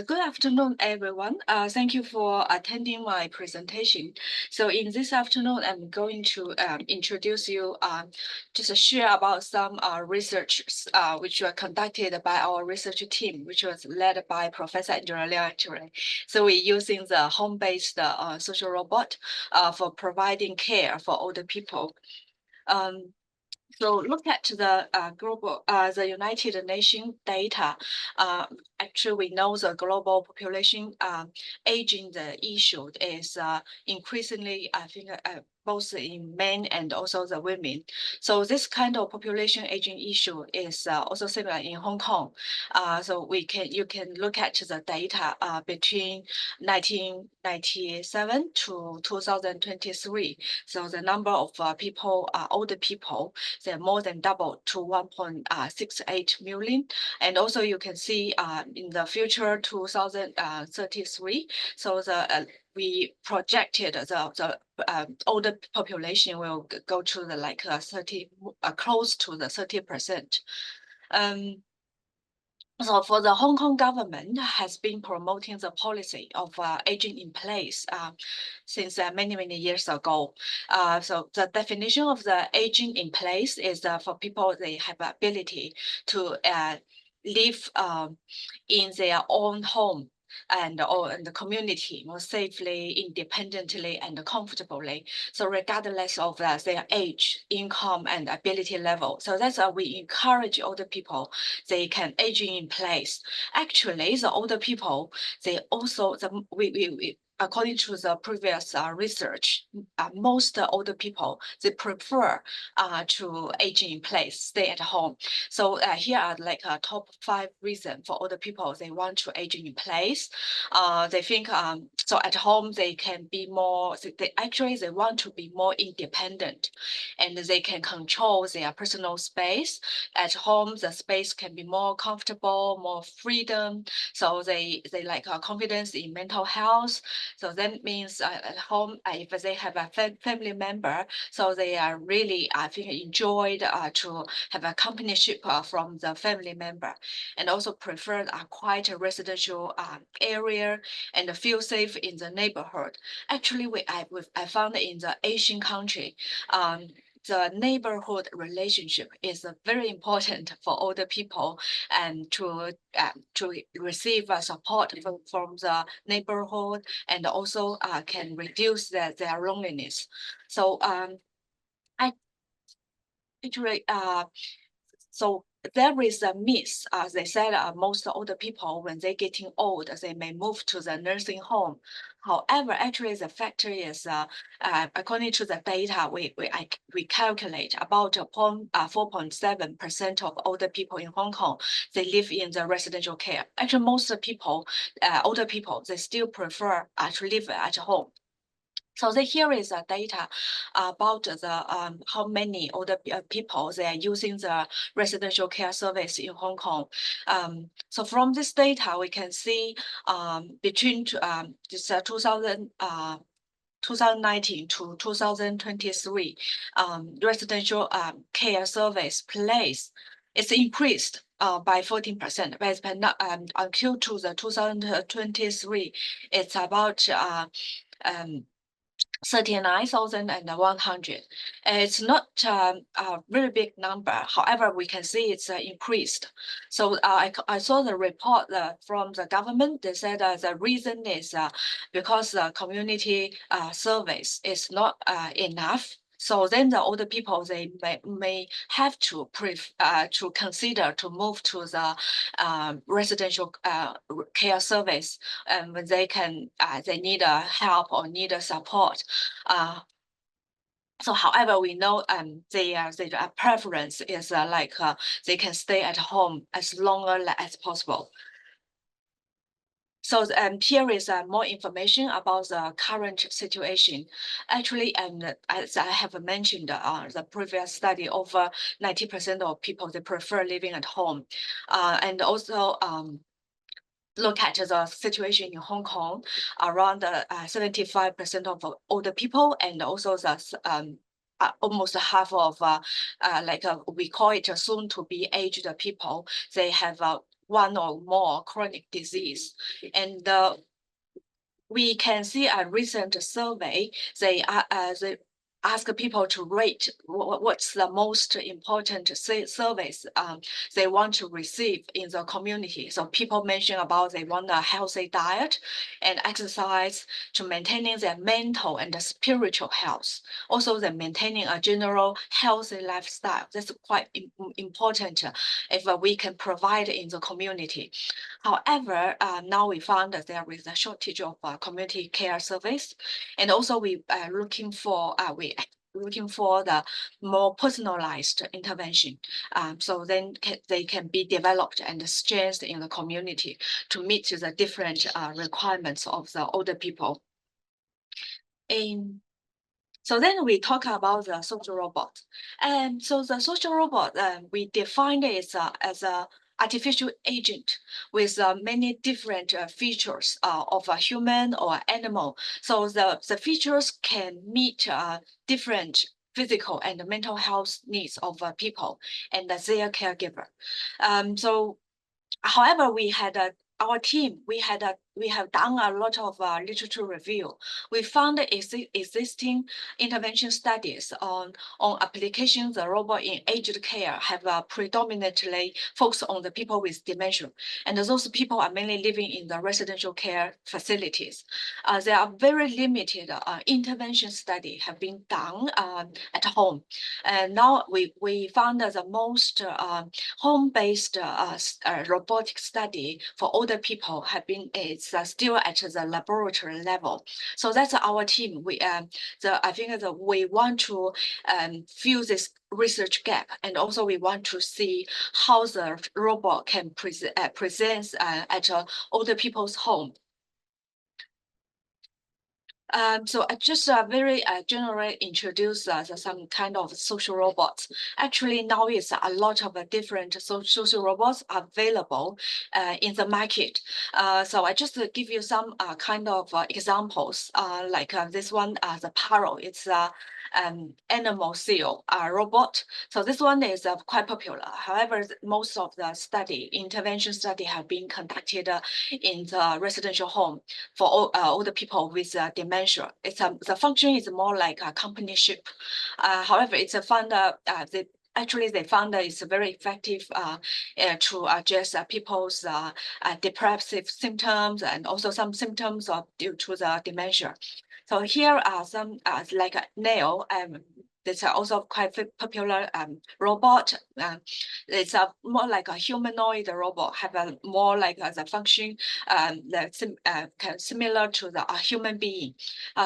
Good afternoon, everyone. Thank you for attending my presentation. So in this afternoon, I'm going to introduce you, just share about some research which were conducted by our research team, which was led by Professor Angela Liang, actually. So we're using the home-based social robot for providing care for older people. So look at the the United Nations data. Actually, we know the global population aging the issue is increasingly, I think, both in men and also the women. So this kind of population aging issue is also similar in Hong Kong. So you can look at the data between 1997 to 2023. So the number of people, older people, they're more than doubled to 1.68 million. And also you can see in the future 2033, so we projected the older population will go to the like 30, close to the 30%. So for the Hong Kong government has been promoting the policy of aging in place since many years ago. So the definition of the aging in place is for people, they have ability to live in their own home and or in the community more safely, independently, and comfortably. So regardless of their age, income, and ability level. So that's why we encourage older people, they can aging in place. Actually, the older people, they also, we according to the previous research, most older people, they prefer to aging in place, stay at home. So here are like top 5 reasons for older people, they want to aging in place. They think so at home they can be more, they want to be more independent and they can control their personal space. At home, the space can be more comfortable, more freedom. So they like confidence in mental health. So that means at home, if they have a family member, so they are really, I think, enjoyed to have a companionship from the family member, and also prefer a quiet residential area and feel safe in the neighborhood. Actually, I found in the Asian country, the neighborhood relationship is very important for older people and to receive support from the neighborhood, and also can reduce their loneliness. So I actually so there is a myth, as they said, most older people, when they're getting old, they may move to the nursing home. However, actually, the factor is, according to the data, we calculate about 4.7% of older people in Hong Kong, they live in the residential care. Actually, most people, older people, they still prefer to live at home. So here is data about the how many older people they are using the residential care service in Hong Kong. So from this data, we can see between this 2019 to 2023, residential care service place is increased by 14%. But on Q2 the 2023, it's about 39,100. It's not a very big number. However, we can see it's increased. So I saw the report from the government. They said the reason is because the community service is not enough. So then the older people, they may have to consider to move to the residential care service, when they need help or need a support. So, however, we know their preference is they can stay at home as long as possible. So here is more information about the current situation. Actually, as I have mentioned, the previous study, over 90% of people, they prefer living at home. And also look at the situation in Hong Kong, around 75% of older people, and also the almost half of we call it soon to be aged people, they have one or more chronic disease. And we can see a recent survey, they ask people to rate what's the most important service they want to receive in the community. So people mention about they want a healthy diet and exercise to maintaining their mental and spiritual health. Also, they're maintaining a general healthy lifestyle. That's quite important if we can provide in the community. However, now we found that there is a shortage of community care service, and also we looking for the more personalized intervention. So then they can be developed and strengthened in the community to meet the different requirements of the older people. So then we talk about the social robot. And so the social robot, we define it as a artificial agent with many different features of a human or animal. So the features can meet different physical and mental health needs of people and their caregiver. So however, our team, we have done a lot of literature review. We found existing intervention studies on applications the robot in aged care have predominantly focused on the people with dementia, and those people are mainly living in the residential care facilities. There are very limited intervention study have been done at home, and now we found that the most home-based robotic study for older people have been still at the laboratory level. So that's our team. I think that we want to fill this research gap, and also we want to see how the robot can present at older people's home. So I just very generally introduce some kind of social robots. Actually, now is a lot of different social robots available in the market. So I just give you some kind of examples, like this one, the Paro. It's animal seal robot. So this one is quite popular. However, most of the intervention study have been conducted in the residential home for older people with dementia. The function is more like a company ship. However, it's a fund. Actually, they found that it's very effective to address people's depressive symptoms and also some symptoms due to the dementia. So here are some like a nail. It's also quite popular robot. It's more like a humanoid robot, have a more like the function similar to the human being.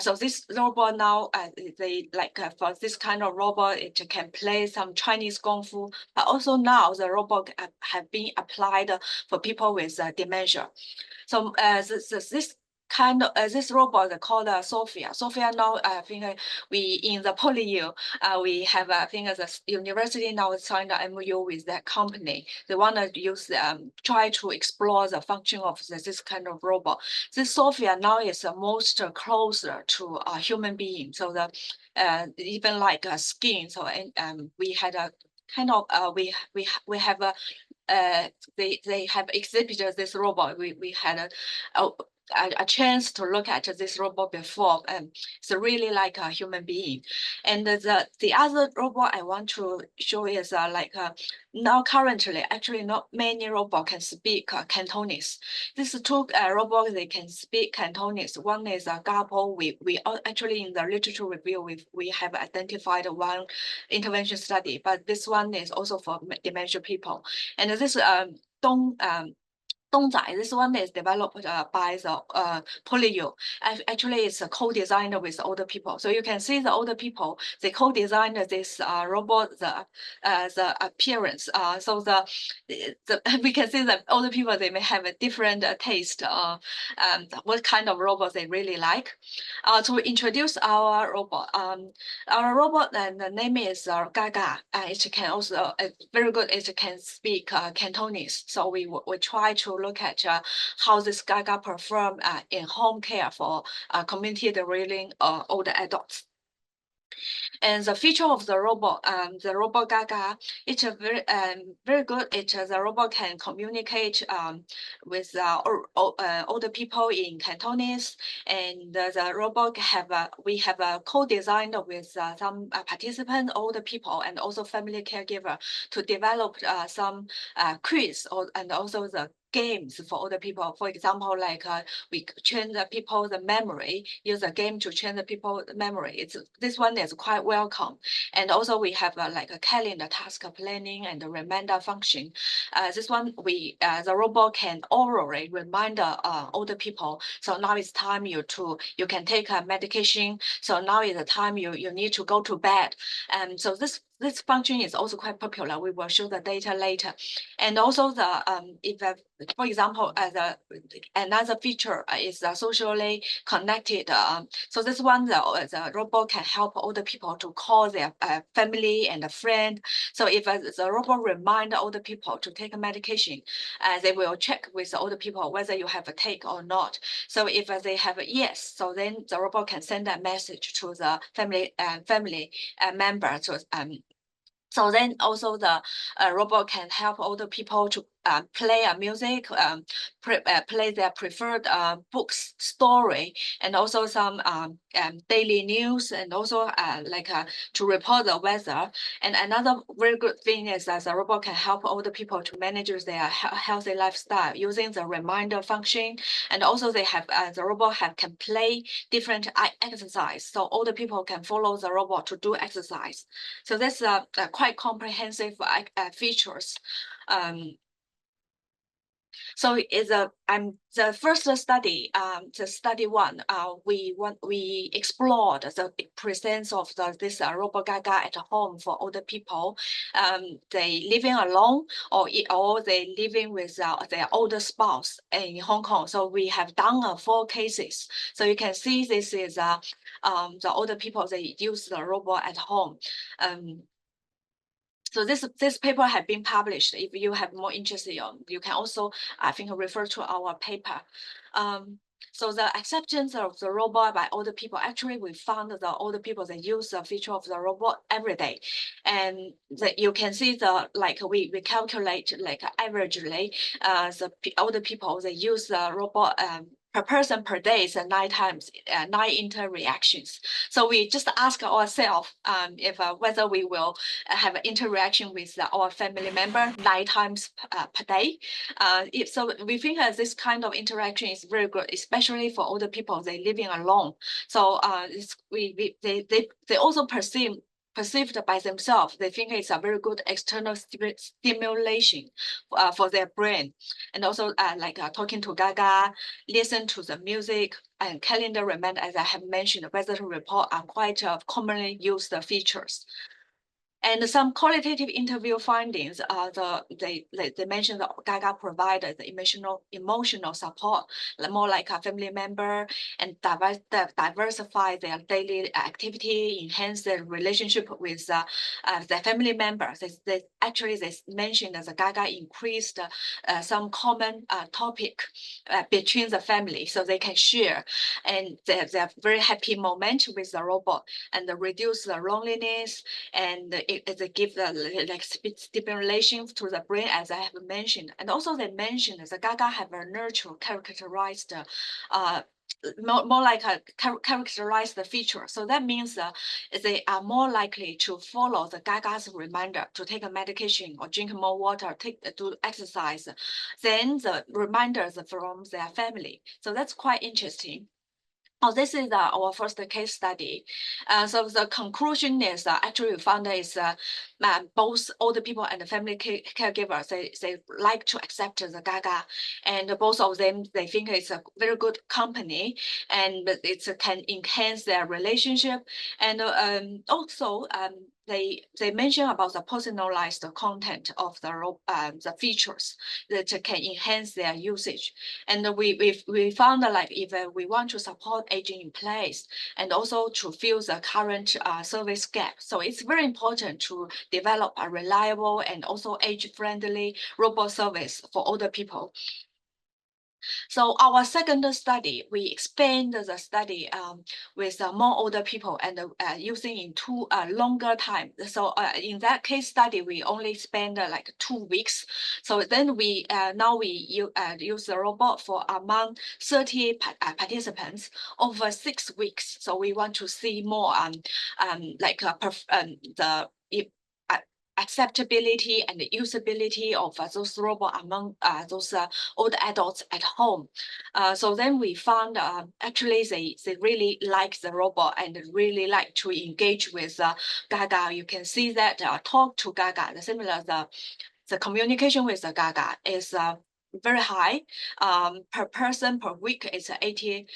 So this robot now, they like for this kind of robot, it can play some Chinese Kung Fu, but also now the robot have been applied for people with dementia. So this kind of this robot called Sophia. Sophia now, I think we in the PolyU, we have I think the university now signed an MOU with that company. They want to use try to explore the function of this kind of robot. This Sophia now is most closer to a human being. So the even like skin. So we had a kind of we have a they have exhibited this robot. We had a chance to look at this robot before, and it's really like a human being. And the other robot I want to show is now currently actually not many robots can speak Cantonese. These two robots they can speak Cantonese. One is Gapo. We actually in the literature review we have identified one intervention study, but this one is also for dementia people. And this Dongzai, this one is developed by the PolyU. Actually, it's a co-designed with older people. So you can see the older people, they co-designed this robot, the appearance. So we can see that older people, they may have a different taste, what kind of robot they really like. To introduce our robot, and the name is Gaga. It can also very good. It can speak Cantonese. So we try to look at how this Gaga perform in home care for community dwelling older adults. And the feature of the robot Gaga, it's a very good. The robot can communicate with older people in Cantonese, and the robot we have co-designed with some participant, older people, and also family caregiver to develop some quiz and also the games for older people. For example, like we train the people the memory, use a game to train the people the memory. This one is quite welcome. And also we have like a calendar task planning and the reminder function. This one the robot can orally remind older people. So now it's time you can take a medication. So now is the time you need to go to bed. And so this function is also quite popular. We will show the data later. And also if for example, another feature is socially connected. So this one, the robot can help older people to call their family and a friend. So if the robot remind older people to take a medication, they will check with the older people whether you have a take or not. So if they have a yes, so then the robot can send a message to the family member. So then also the robot can help older people to play music, play their preferred books, story, and also some daily news, and also to report the weather. And another very good thing is that the robot can help older people to manage their healthy lifestyle using the reminder function. And also they have the robot can play different exercise, so older people can follow the robot to do exercise. So that's quite comprehensive features. So is the first study, the study one, we explored the presence of this robot Gaga at home for older people. They living alone or they living with their older spouse in Hong Kong. So we have done 4 cases. So you can see this is the older people, they use the robot at home. So this paper has been published. If you have more interest, you can also, I think, refer to our paper. So the acceptance of the robot by older people, actually, we found that the older people, they use the feature of the robot every day. And you can see we calculate like averagely, the older people, they use the robot per person per day is 9 times, 9 interactions. So we just ask ourselves if whether we will have an interaction with our family member 9 times per day. So we think that this kind of interaction is very good, especially for older people, they living alone. So they also perceived by themselves, they think it's a very good external stimulation for their brain. And also talking to Gaga, listen to the music, and calendar reminder, as I have mentioned, weather report are quite commonly used features. And some qualitative interview findings, they mentioned that Gaga provided the emotional support, more like a family member, and diversify their daily activity, enhance their relationship with their family members. They mentioned that the Gaga increased some common topic between the family, so they can share, and they have very happy moment with the robot, and reduce the loneliness, and it gives the stimulation to the brain, as I have mentioned. And also they mentioned that the Gaga have a nurture characterized more like a characterized feature. So that means they are more likely to follow the Gaga's reminder to take a medication or drink more water, do exercise, than the reminders from their family. So that's quite interesting. Oh, this is our first case study. So the conclusion is actually we found is both older people and the family caregivers, they like to accept the Gaga, and both of them, they think it's a very good company, and it can enhance their relationship. And also they mention about the personalized content of the features that can enhance their usage. And we found that if we want to support aging in place and also to fill the current service gap, so it's very important to develop a reliable and also age-friendly robot service for older people. So our second study, we expand the study with more older people and using in longer time. So in that case study, we only spend like 2 weeks. So then we use the robot for among 30 participants over 6 weeks. So we want to see more the acceptability and the usability of those robots among those older adults at home. So then we found actually they really like the robot and really like to engage with Gaga. You can see that talk to Gaga, the communication with the Gaga is very high. Per person per week is 80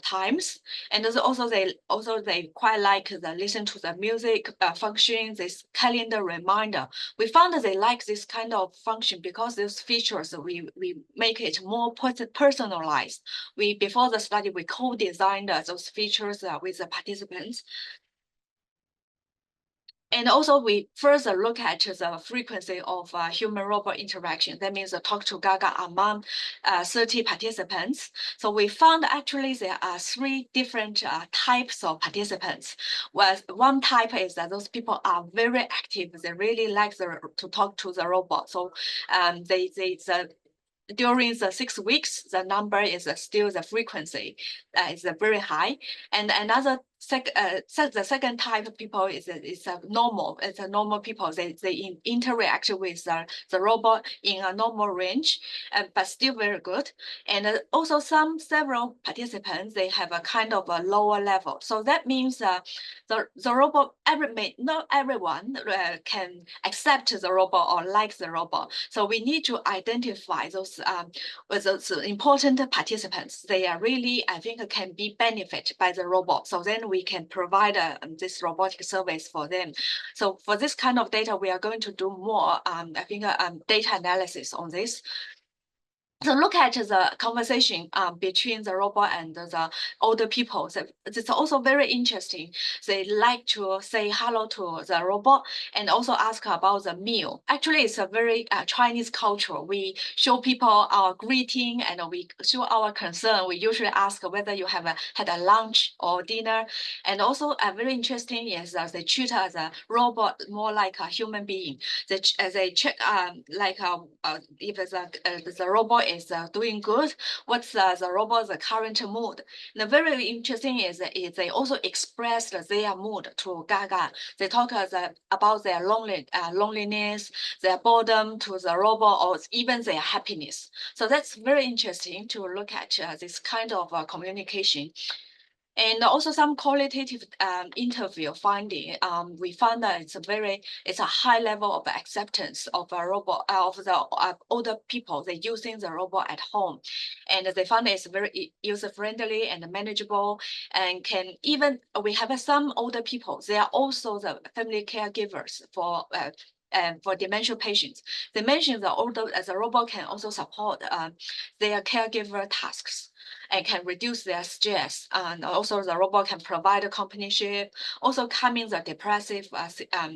times, and they quite like the listen to the music function, this calendar reminder. We found that they like this kind of function because these features we make it more personalized. Before the study we co-designed those features with the participants. And also, we further look at the frequency of human-robot interaction. That means talk to Gaga among 30 participants. So we found actually there are 3 different types of participants. One type is that those people are very active. They really like to talk to the robot. So during the 6 weeks, the number is still the frequency is very high. And another the second type of people is a normal. It's a normal people. They interact with the robot in a normal range, but still very good. And also several participants they have a kind of a lower level. So that means the robot not everyone can accept the robot or like the robot. So we need to identify those important participants. They are really, I think, can be benefit by the robot. So then we can provide this robotic service for them. So for this kind of data, we are going to do more, I think, data analysis on this. So look at the conversation between the robot and the older people. So it's also very interesting. They like to say hello to the robot and also ask about the meal. Actually, it's a very Chinese culture. We show people our greeting and we show our concern. We usually ask whether you have had a lunch or dinner. And also very interesting is they treat the robot more like a human being. They check if the robot is doing good, what's the robot's current mood. The very interesting is they also express their mood to Gaga. They talk about their loneliness, their boredom to the robot, or even their happiness. So that's very interesting to look at this kind of communication. And also some qualitative interview finding, we found that it's a high level of acceptance of a robot, of the older people, they're using the robot at home. And they found it's very user-friendly and manageable, and we have some older people, they are also the family caregivers for dementia patients. They mentioned the robot can also support their caregiver tasks and can reduce their stress. And also the robot can provide a companionship, also calming the depressive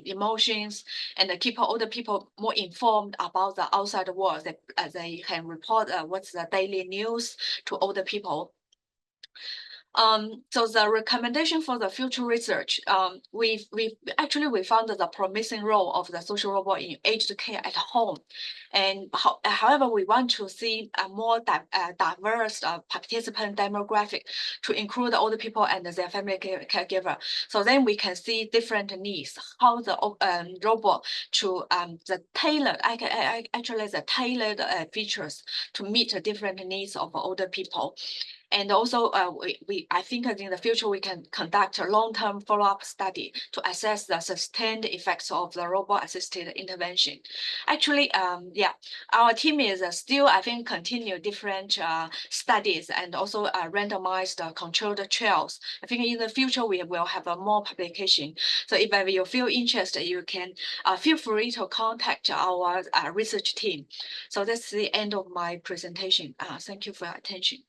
emotions, and keep older people more informed about the outside world. They can report what's the daily news to older people. So the recommendation for the future research, we found the promising role of the social robot in aged care at home, and however we want to see a more diverse participant demographic to include older people and their family caregiver. So then we can see different needs, how the robot to the tailored features to meet the different needs of older people. And also, I think in the future, we can conduct a long-term follow-up study to assess the sustained effects of the robot-assisted intervention. Actually, our team is still, I think, continue different studies and also randomized controlled trials. I think in the future, we will have a more publication. So if you feel interested, you can feel free to contact our research team. So that's the end of my presentation. Thank you for your attention.